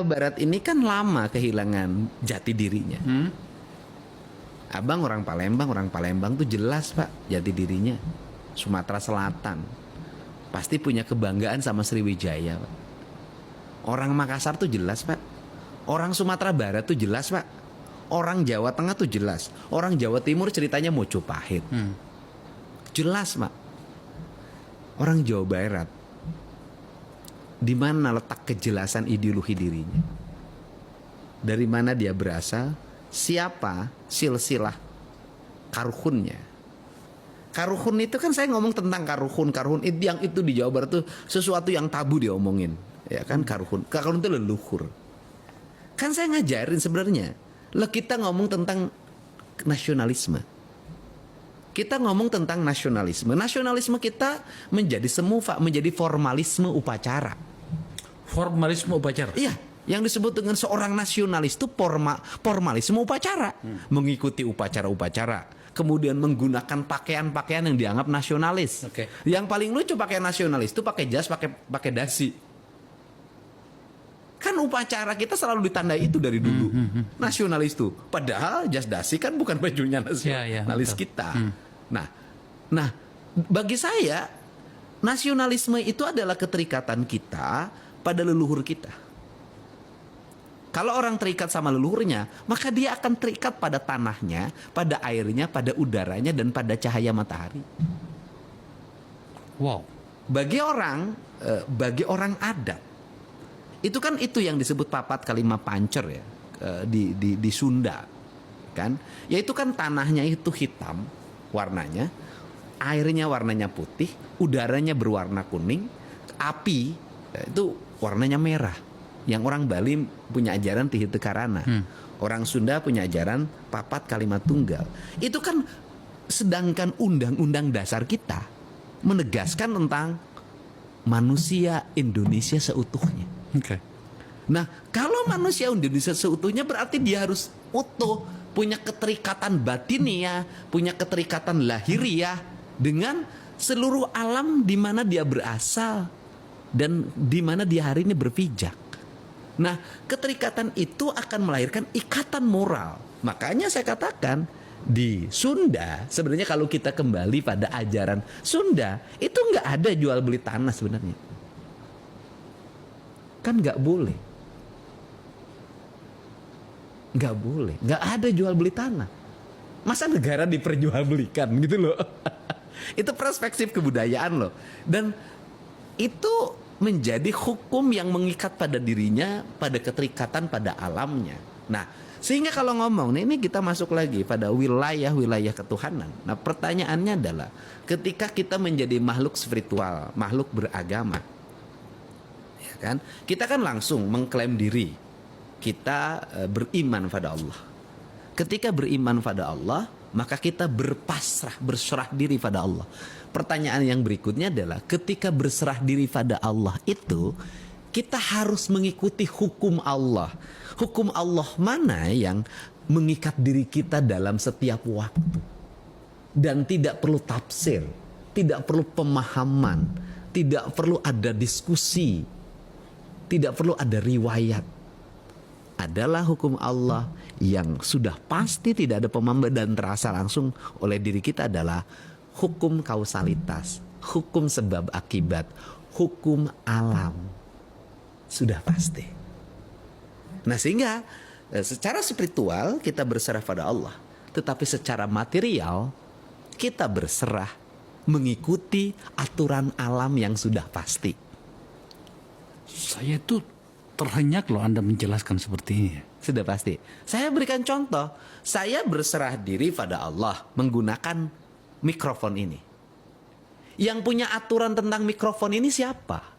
Barat ini kan lama kehilangan jati dirinya. Abang orang Palembang tuh jelas Pak jati dirinya. Sumatera Selatan pasti punya kebanggaan sama Sriwijaya Pak. Orang Makassar tuh jelas Pak. Orang Sumatera Barat tuh jelas Pak. Orang Jawa Tengah tuh jelas. Orang Jawa Timur ceritanya Mojopahit. Jelas Pak. Orang Jawa Barat, di mana letak kejelasan ideologi dirinya? Dari mana dia berasal? Siapa silsilah karuhunnya? Karuhun itu kan saya ngomong tentang karuhun itu yang itu di Jawa Barat tuh sesuatu yang tabu diomongin, ya kan karuhun. Karuhun itu leluhur. Kan saya ngajarin sebenarnya, kita ngomong tentang nasionalisme. Kita ngomong tentang nasionalisme. Nasionalisme kita menjadi semu, menjadi formalisme upacara. Formalisme upacara? Iya, yang disebut dengan seorang nasionalis itu formalisme upacara. Mengikuti upacara-upacara. Kemudian menggunakan pakaian-pakaian yang dianggap nasionalis. Yang paling lucu pakaian nasionalis itu pakai jas, pakai dasi. Kan upacara kita selalu ditandai itu dari dulu. Nasionalis itu. Padahal jas dasi kan bukan bajunya nasionalis kita. Nah, bagi saya nasionalisme itu adalah keterikatan kita pada leluhur kita. Kalau orang terikat sama leluhurnya, maka dia akan terikat pada tanahnya, pada airnya, pada udaranya, dan pada cahaya matahari. Wow. Bagi orang adat, itu kan itu yang disebut papat kalima pancer ya, di Sunda, kan? Yaitu kan tanahnya itu hitam warnanya, airnya warnanya putih, udaranya berwarna kuning, api itu warnanya merah. Yang orang Bali punya ajaran Tihite Karana, orang Sunda punya ajaran papat kalimat tunggal. Itu kan, sedangkan undang-undang dasar kita menegaskan tentang manusia Indonesia seutuhnya. Nah, kalau manusia Indonesia seutuhnya berarti dia harus utuh, punya keterikatan batiniah, punya keterikatan lahiriah dengan seluruh alam di mana dia berasal dan di mana dia hari ini berpijak. Nah, keterikatan itu akan melahirkan ikatan moral. Makanya saya katakan di Sunda, sebenarnya kalau kita kembali pada ajaran Sunda, itu nggak ada jual beli tanah sebenarnya. Kan nggak boleh. Nggak boleh. Nggak ada jual beli tanah. Masa negara diperjualbelikan gitu loh. Itu perspektif kebudayaan loh. Dan itu menjadi hukum yang mengikat pada dirinya, pada keterikatan pada alamnya. Nah, sehingga kalau ngomong, ini kita masuk lagi pada wilayah-wilayah ketuhanan. Nah, pertanyaannya adalah, ketika kita menjadi makhluk spiritual, makhluk beragama, ya kan? Kita kan langsung mengklaim diri, kita beriman pada Allah. Ketika beriman pada Allah, maka kita berserah diri pada Allah. Pertanyaan yang berikutnya adalah, ketika berserah diri pada Allah itu, kita harus mengikuti hukum Allah. Hukum Allah mana yang mengikat diri kita dalam setiap waktu. Dan tidak perlu tafsir, tidak perlu pemahaman, tidak perlu ada diskusi, tidak perlu ada riwayat. Adalah hukum Allah yang sudah pasti tidak ada pemahaman dan terasa langsung oleh diri kita, adalah hukum kausalitas, hukum sebab akibat, hukum alam. Sudah pasti. Nah, sehingga secara spiritual kita berserah pada Allah, tetapi secara material kita berserah mengikuti aturan alam yang sudah pasti. Saya tuh terhenyak loh Anda menjelaskan seperti ini. Sudah pasti. Saya berikan contoh. Saya berserah diri pada Allah menggunakan mikrofon ini. Yang punya aturan tentang mikrofon ini siapa?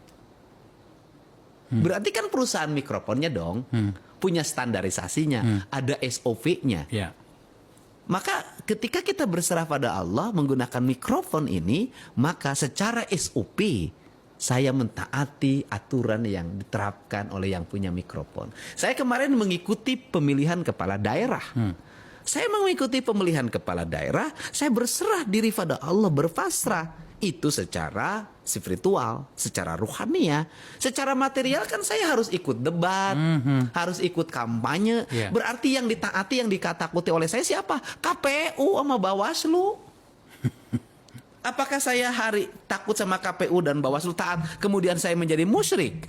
Berarti kan perusahaan mikrofonnya dong. Punya standarisasinya, ada SOP-nya. Maka ketika kita berserah pada Allah menggunakan mikrofon ini, maka secara SOP saya mentaati aturan yang diterapkan oleh yang punya mikrofon. Saya kemarin mengikuti pemilihan kepala daerah. Saya mengikuti pemilihan kepala daerah, saya berserah diri pada Allah, berpasrah. Itu secara spiritual, secara ruhania. Secara material kan saya harus ikut debat, harus ikut kampanye. Yeah. Berarti yang ditaati, yang dikatakuti oleh saya siapa? KPU sama Bawaslu. Apakah saya takut sama KPU dan Bawaslu taat, kemudian saya menjadi musyrik?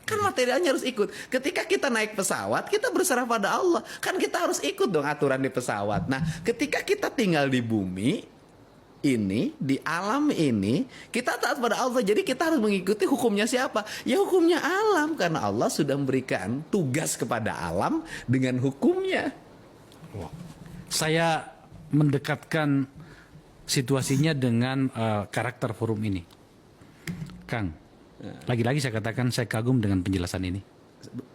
Kan materialnya harus ikut. Ketika kita naik pesawat, kita berserah pada Allah. Kan kita harus ikut dong aturan di pesawat. Nah, ketika kita tinggal di bumi ini, di alam ini, kita taat pada Allah. Jadi kita harus mengikuti hukumnya siapa? Ya hukumnya alam. Karena Allah sudah memberikan tugas kepada alam dengan hukumnya. Saya mendekatkan situasinya dengan karakter forum ini. Kang, lagi-lagi saya katakan saya kagum dengan penjelasan ini.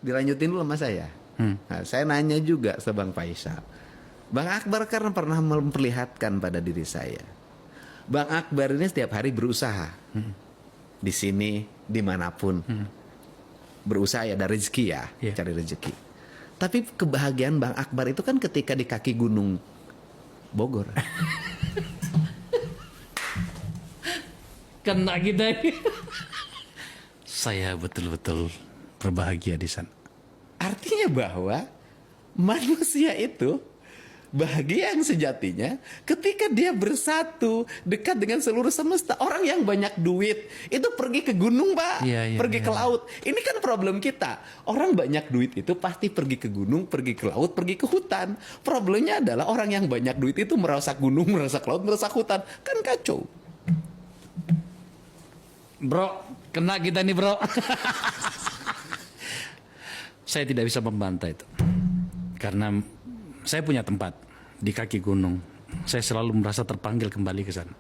Dilanjutin dulu sama saya. Nah, saya nanya juga ke Bang Faisal. Bang Akbar kan pernah memperlihatkan pada diri saya. Bang Akbar ini setiap hari berusaha. Di sini, dimanapun. Berusaha ya, ada rezeki ya. Yeah. Cari rezeki. Tapi kebahagiaan Bang Akbar itu kan ketika di kaki gunung Bogor. Kena kita ini. Saya betul-betul berbahagia di sana. Artinya bahwa manusia itu bahagia yang sejatinya ketika dia bersatu dekat dengan seluruh semesta. Orang yang banyak duit itu pergi ke gunung, Pak, pergi ke laut. Ini kan problem kita. Orang banyak duit itu pasti pergi ke gunung, pergi ke laut, pergi ke hutan. Problemnya adalah orang yang banyak duit itu merusak gunung, merusak laut, merusak hutan. Kan kacau. Bro, kena kita nih bro. Saya tidak bisa membantah itu. Karena saya punya tempat di kaki gunung. Saya selalu merasa terpanggil kembali ke sana.